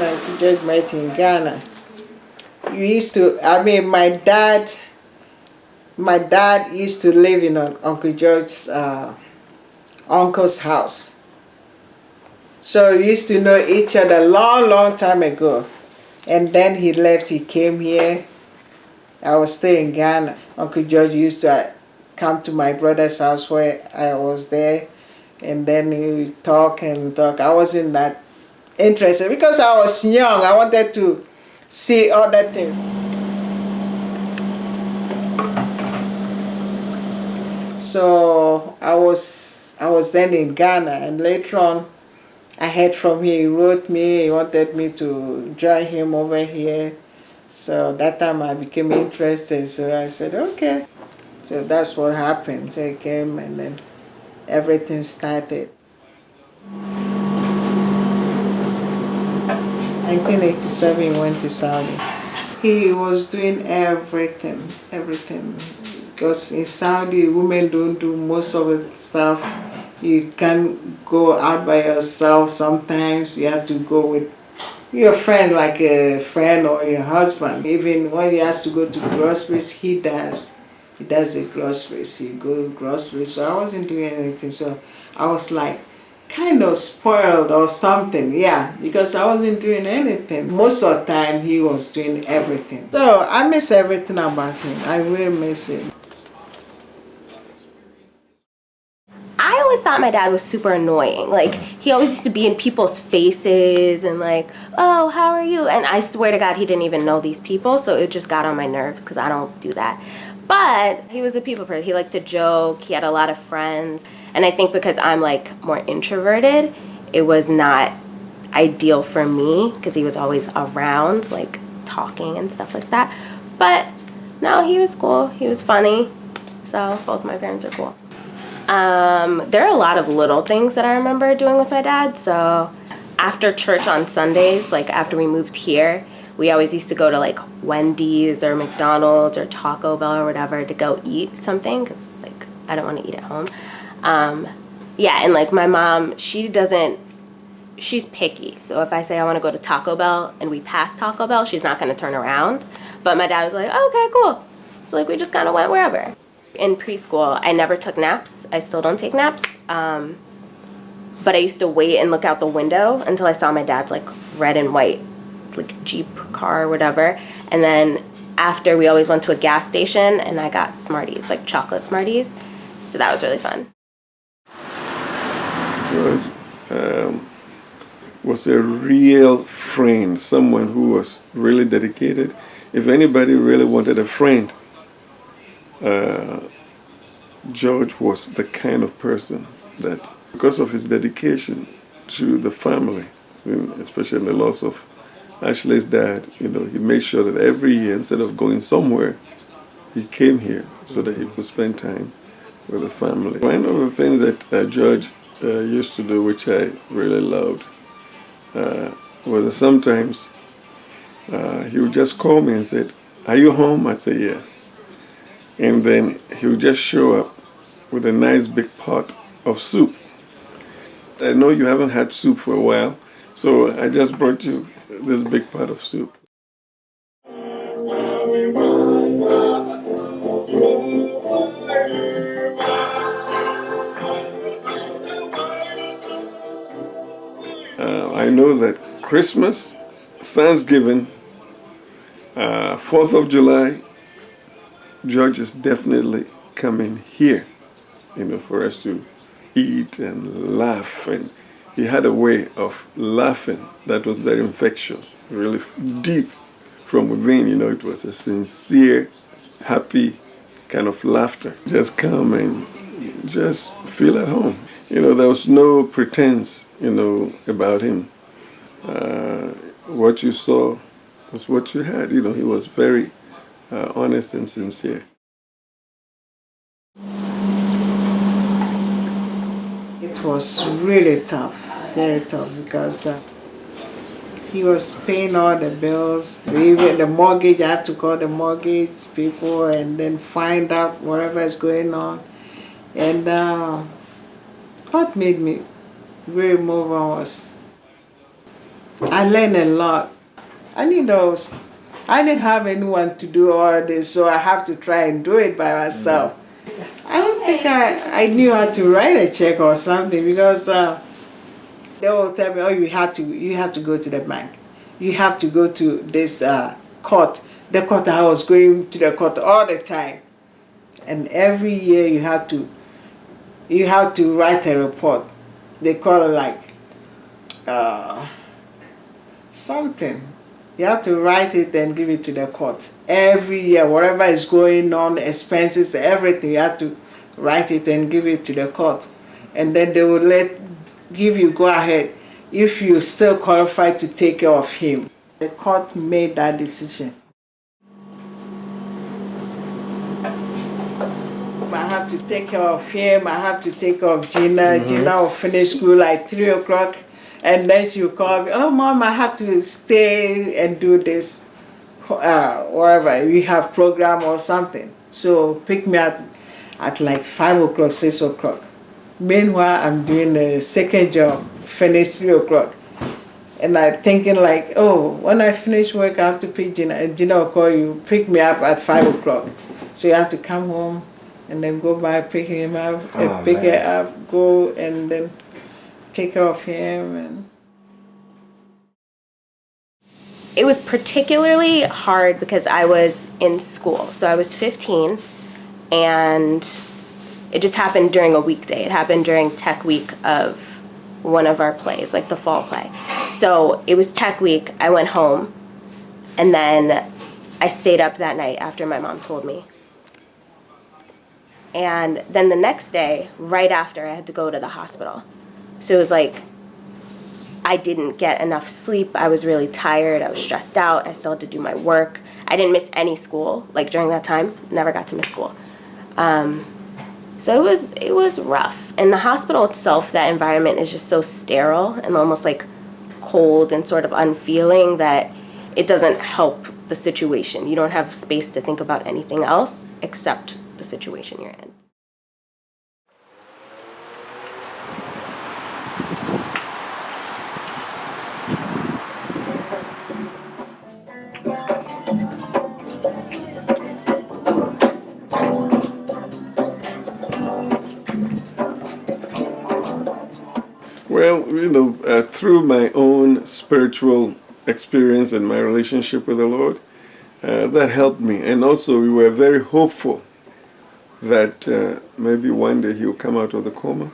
Uncle George met in Ghana. My dad used to live in Uncle George's uncle's house. So we used to know each other long time ago. And then he left, he came here. I was still in Ghana. Uncle George used to come to my brother's house where I was there. And then he would talk and talk. I wasn't that interested because I was young. I wanted to see other things. So I was then in Ghana, and later on I heard from him. He wrote me. He wanted me to join him over here. So that time I became interested. So I said, okay. So that's what happened. So he came, and then everything started. 1987, he went to Saudi. He was doing everything. Because in Saudi, women don't do most of the stuff. You can't go out by yourself sometimes. You have to go with your friend, like a friend or your husband. Even when he has to go to groceries, he does. He does the groceries. He go groceries. So I wasn't doing anything. So I was like kind of spoiled or something. Yeah, because I wasn't doing anything. Most of the time, he was doing everything. So I miss everything about him. I really miss him. I always thought my dad was super annoying. Like, he always used to be in people's faces and like, oh, how are you? And I swear to God, he didn't even know these people, so it just got on my nerves because I don't do that. But he was a people person. He liked to joke. He had a lot of friends. And I think because I'm like more introverted, it was not ideal for me because he was always around, like talking and stuff like that. But no, he was cool. He was funny. So both my parents are cool. There are a lot of little things that I remember doing with my dad. So after church on Sundays, like after we moved here, we always used to go to like Wendy's or McDonald's or Taco Bell or whatever to go eat something because like I don't want to eat at home. Yeah, and like my mom, she's picky. So if I say I want to go to Taco Bell and we pass Taco Bell, she's not going to turn around. But my dad was like, oh, okay, cool. So like we just kind of went wherever. In preschool, I never took naps. I still don't take naps. But I used to wait and look out the window until I saw my dad's like red and white, like Jeep car or whatever. And then after, we always went to a gas station and I got Smarties, like chocolate Smarties. So that was really fun. George was a real friend, someone who was really dedicated. If anybody really wanted a friend, George was the kind of person that, because of his dedication to the family, especially in the loss of Ashley's dad, you know, he made sure that every year, instead of going somewhere, he came here so that he could spend time with the family. One of the things that George used to do, which I really loved, was that sometimes he would just call me and said, "Are you home?" I say, "Yeah." And then he would just show up with a nice big pot of soup. I know you haven't had soup for a while, so I just brought you this big pot of soup. I know that Christmas, Thanksgiving, 4th of July, George is definitely coming here, you know, for us to eat and laugh. And he had a way of laughing that was very infectious, really deep from within. You know, it was a sincere, happy kind of laughter. Just come and just feel at home. You know, there was no pretense, you know, about him. What you saw was what you had. You know, he was very honest and sincere. It was really tough, very tough, because he was paying all the bills. Even the mortgage, I have to call the mortgage people and then find out whatever is going on. And what made me really move on was I learned a lot. I I didn't have anyone to do all this, so I have to try and do it by myself. I don't think I knew how to write a check or something because they will tell me, oh, you have to go to the bank. You have to go to this court. The court, I was going to the court all the time. And every year you have to write a report. They call it like something. You have to write it and give it to the court. Every year, whatever is going on, expenses, everything, you have to write it and give it to the court. And then they will give you go ahead if you still qualify to take care of him. The court made that decision. I have to take care of him. I have to take care of Gina. Mm-hmm. Gina will finish school like 3 o'clock. And then she'll call me, oh, Mom, I have to stay and do this, wherever. We have program or something. So pick me at like 5 o'clock, 6 o'clock. Meanwhile, I'm doing a second job, finish 3 o'clock. And I'm thinking like, oh, when I finish work, I have to pick Gina. And Gina will call you, pick me up at 5 o'clock. So you have to come home and then go by, pick him up, pick her up, go and then take care of him. And it was particularly hard because I was in school. So I was 15, and it just happened during a weekday. It happened during tech week of one of our plays, like the fall play. So it was tech week. I went home, and then I stayed up that night after my mom told me. And then the next day, right after, I had to go to the hospital. So it was like I didn't get enough sleep. I was really tired. I was stressed out. I still had to do my work. I didn't miss any school, like during that time. Never got to miss school. So it was rough. And the hospital itself, that environment is just so sterile and almost like cold and sort of unfeeling that it doesn't help the situation. You don't have space to think about anything else except the situation you're in. Well, through my own spiritual experience and my relationship with the Lord, that helped me. And also, we were very hopeful that maybe one day he'll come out of the coma.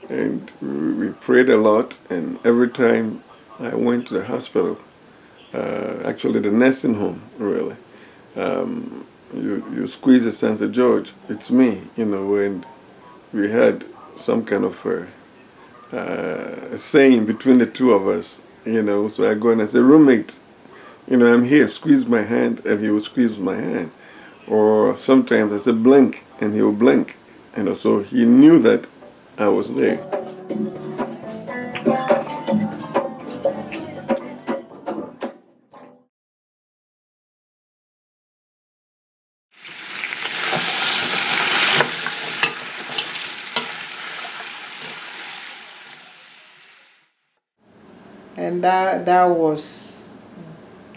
And we prayed a lot, and every time I went to the hospital, actually the nursing home, really, you squeeze a sense of, George, it's me, and we had some kind of a saying between the two of us, so I go and I say, roommate, I'm here, squeeze my hand, and he will squeeze my hand. Or sometimes I say, blink, and he will blink. So he knew that I was there.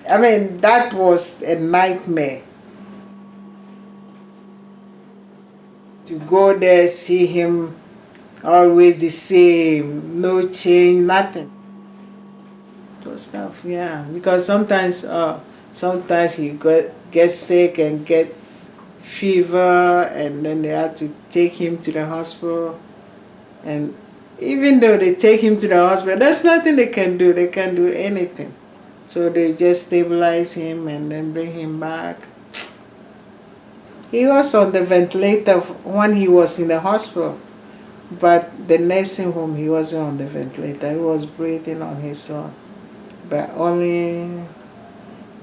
And that was a nightmare. To go there, see him always the same, no change, nothing. Those stuff, yeah. Because sometimes he get sick and get fever, and then they have to take him to the hospital. And even though they take him to the hospital, there's nothing they can do. They can't do anything. So they just stabilize him and then bring him back. He was on the ventilator when he was in the hospital, but the nursing home, he wasn't on the ventilator. He was breathing on his own, but only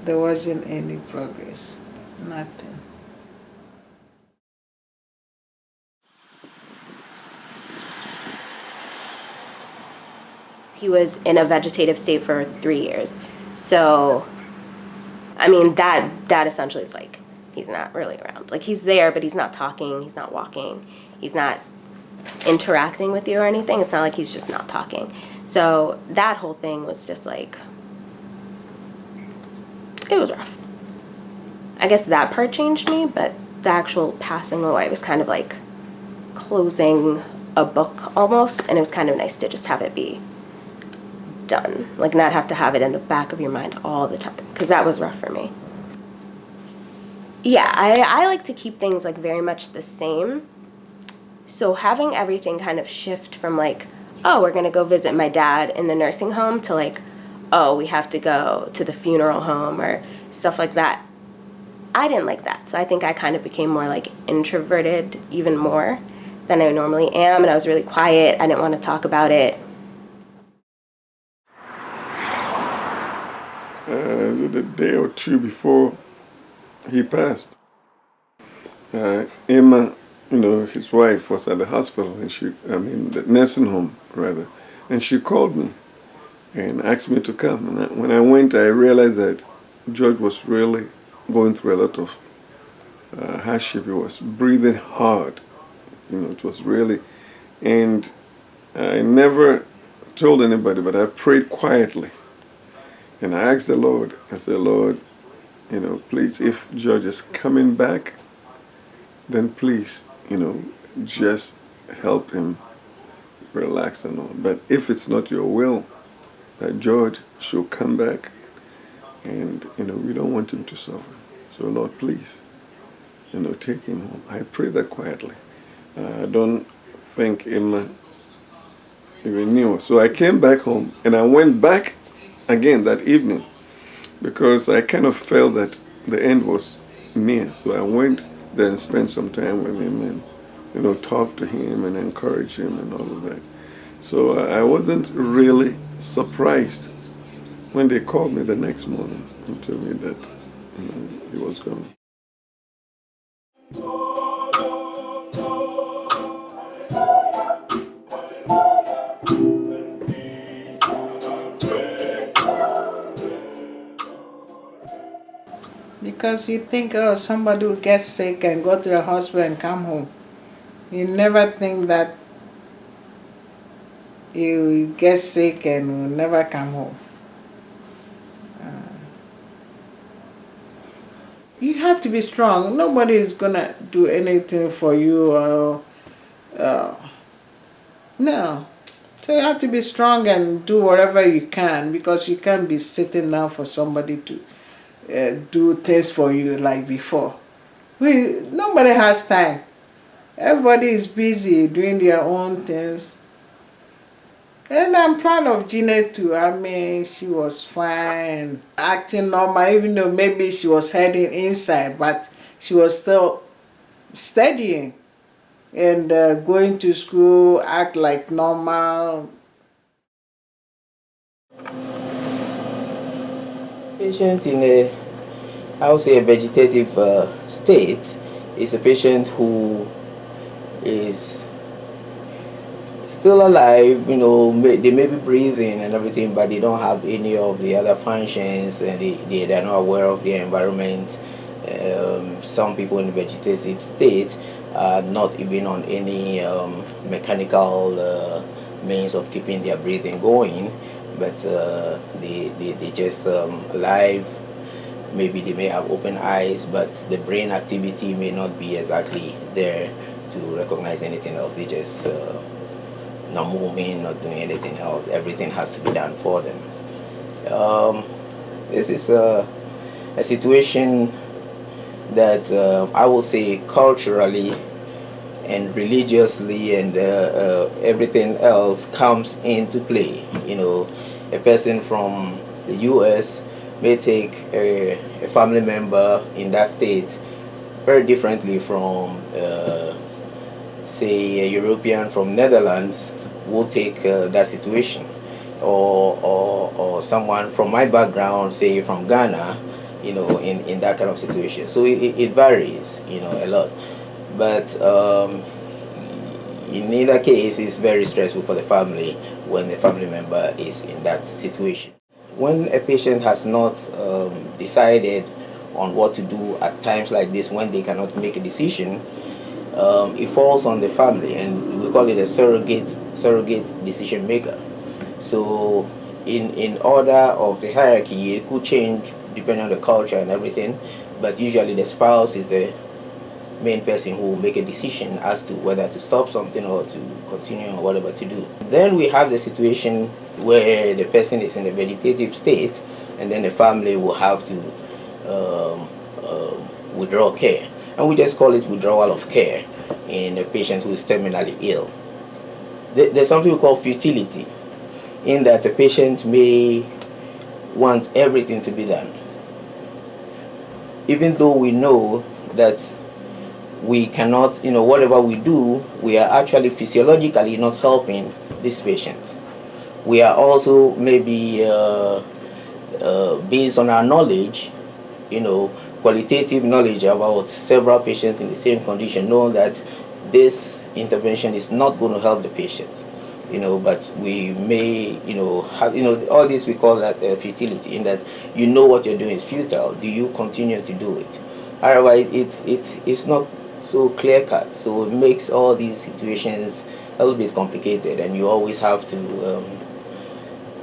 there wasn't any progress, nothing. He was in a vegetative state for 3 years. So, that essentially is like, he's not really around. Like, he's there, but he's not talking, he's not walking, he's not interacting with you or anything. It's not like he's just not talking. So that whole thing was just like, it was rough. I guess that part changed me, but the actual passing away was kind of like closing a book almost, and it was kind of nice to just have it be done, like not have to have it in the back of your mind all the time, because that was rough for me. Yeah, I like to keep things like very much the same. So having everything kind of shift from like, oh, we're gonna go visit my dad in the nursing home to like, oh, we have to go to the funeral home or stuff like that. I didn't like that. So I think I kind of became more like introverted even more than I normally am. And I was really quiet. I didn't want to talk about it. Is it a day or two before he passed? Emma, his wife was at the hospital, and the nursing home rather, and she called me and asked me to come. And when I went, I realized that George was really going through a lot of hardship. He was breathing hard. It was really, and I never told anybody, but I prayed quietly. And I asked the Lord, I said, Lord, please, if George is coming back, then please, just help him relax and all. But if it's not your will that George should come back, and, we don't want him to suffer. So, Lord, please, take him home. I pray that quietly. I don't think Emma even knew. So I came back home, and I went back again that evening because I kind of felt that the end was near. So I went there and spent some time with him and, talk to him and encourage him and all of that. So I wasn't really surprised when they called me the next morning and told me that he was gone. Because you think, oh, somebody will get sick and go to the hospital and come home. You never think that you get sick and will never come home. You have to be strong. Nobody is going to do anything for you. No. So you have to be strong and do whatever you can, because you can't be sitting down for somebody to do things for you like before. Nobody has time. Everybody is busy doing their own things. And I'm proud of Gina too. I mean, she was fine, acting normal, even though maybe she was heading inside, but she was still studying and going to school, act like normal. Patient in I would say, a vegetative state is a patient who is still alive, they may be breathing and everything, but they don't have any of the other functions, and they're not aware of their environment. Some people in the vegetative state are not even on any mechanical means of keeping their breathing going, but they just alive. Maybe they may have open eyes, but the brain activity may not be exactly there to recognize anything else. They just not moving, not doing anything else. Everything has to be done for them. This is a situation that I will say culturally and religiously and everything else comes into play. A person from the U.S. may take a family member in that state very differently from, say, a European from Netherlands will take that situation, or someone from my background, say from Ghana, in that kind of situation. So it varies, a lot. But in either case, it's very stressful for the family when the family member is in that situation. When a patient has not decided on what to do at times like this, when they cannot make a decision, it falls on the family, and we call it a surrogate decision maker. So in order of the hierarchy, it could change depending on the culture and everything, but usually the spouse is the main person who will make a decision as to whether to stop something or to continue or whatever to do. Then we have the situation where the person is in a vegetative state, and then the family will have to withdraw care, and we just call it withdrawal of care in a patient who is terminally ill. There's something we call futility, in that the patient may want everything to be done, even though we know that we cannot, whatever we do, we are actually physiologically not helping this patient. We are also maybe based on our knowledge, qualitative knowledge about several patients in the same condition, know that this intervention is not going to help the patient, but we may, have, all this we call that futility, in that what you're doing is futile. Do you continue to do it? Otherwise, it's not so clear cut. So it makes all these situations a little bit complicated, and you always have to,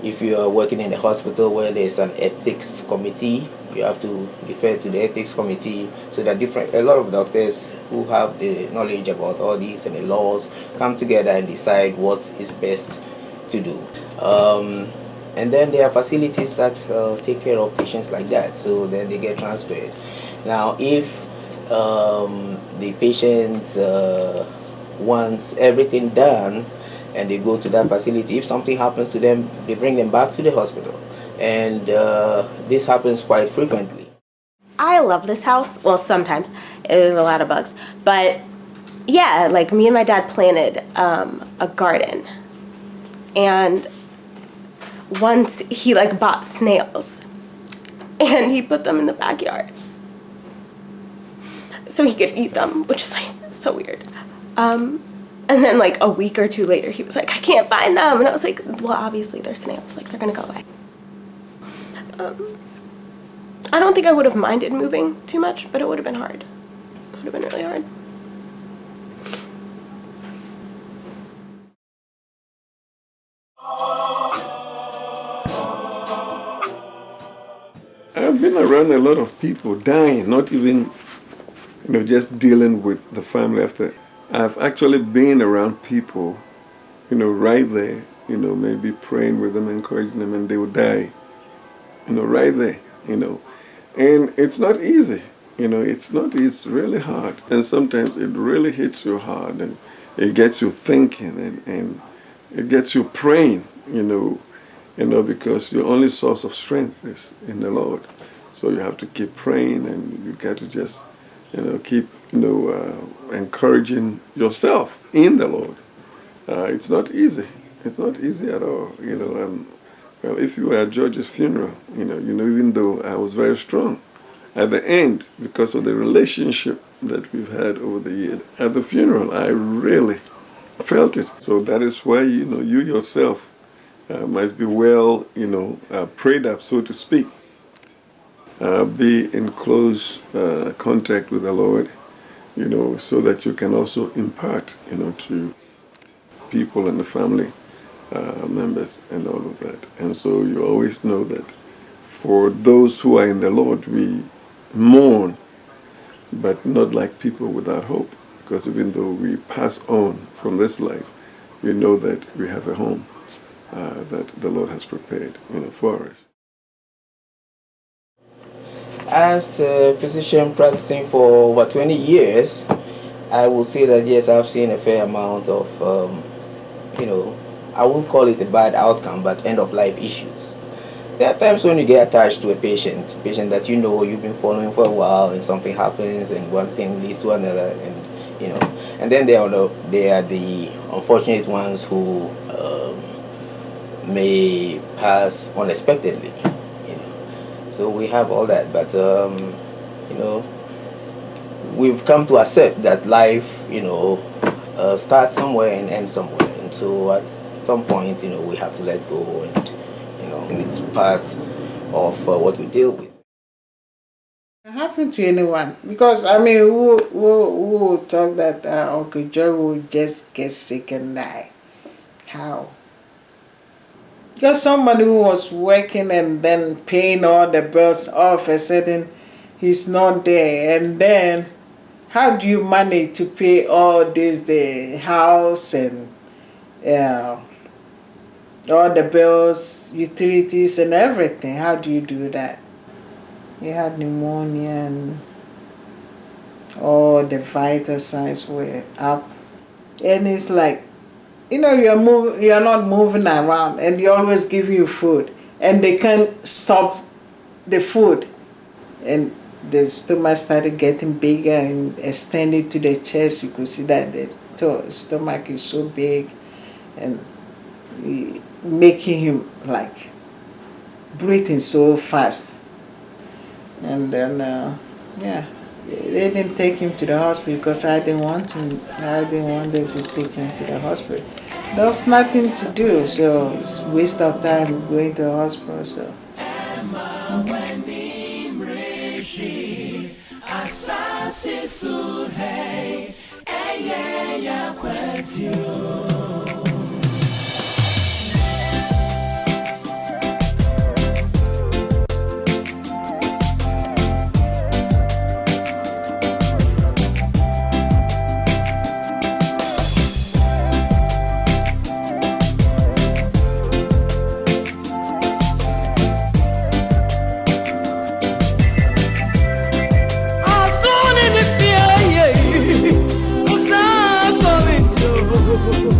if you are working in a hospital where there's an ethics committee, you have to defer to the ethics committee, so that a lot of doctors who have the knowledge about all these and the laws come together and decide what is best to do. And then there are facilities that take care of patients like that, so then they get transferred. Now, if the patient wants everything done and they go to that facility, if something happens to them, they bring them back to the hospital. And this happens quite frequently. I love this house. Well, sometimes there's a lot of bugs, but yeah, like me and my dad planted a garden, and once he bought snails and he put them in the backyard so he could eat them, which is so weird. And then a week or two later, he was like, I can't find them. And I was like, well, obviously they're snails. They're gonna go away. I don't think I would have minded moving too much, but it would have been hard. It would have been really hard. I've been around a lot of people dying, not even, just dealing with the family after. I've actually been around people, right there, maybe praying with them, encouraging them, and they will die, right there, And it's not easy, it's really hard. And sometimes it really hits you hard, and it gets you thinking, and it gets you praying, because your only source of strength is in the Lord. So you have to keep praying, and you got to just, keep, encouraging yourself in the Lord. It's not easy. It's not easy at all, Well, if you were at George's funeral, even though I was very strong, at the end, because of the relationship that we've had over the years, at the funeral, I really felt it. So that is why, you yourself might be well, prayed up, so to speak. Be in close contact with the Lord, so that you can also impart, to people in the family members and all of that. And so you always know that for those who are in the Lord, we mourn, but not like people without hope. Because even though we pass on from this life, we know that we have a home that the Lord has prepared, for us. As a physician practicing for over 20 years, I will say that yes, I've seen a fair amount of, I won't call it a bad outcome, but end-of-life issues. There are times when you get attached to a patient that you've been following for a while, and something happens, and one thing leads to another, and then there are the unfortunate ones who may pass unexpectedly. So we have all that, but we've come to accept that life, starts somewhere and ends somewhere, and so at some point, we have to let go, and it's part of what we deal with. It happened to anyone, because who would talk that Uncle Joe will just get sick and die? How? Because somebody who was working and then paying all the bills, all of a sudden he's not there. And then how do you manage to pay all this, the house and all the bills, utilities and everything? How do you do that? He had pneumonia and all the vital signs were up. And it's like, you're not moving around and they always give you food and they can't stop the food. And the stomach started getting bigger and extended to the chest. You could see that the stomach is so big and making him like breathing so fast. And then, they didn't take him to the hospital because I didn't want them to take him to the hospital. There was nothing to do, so it's a waste of time going to the hospital. So. Oh,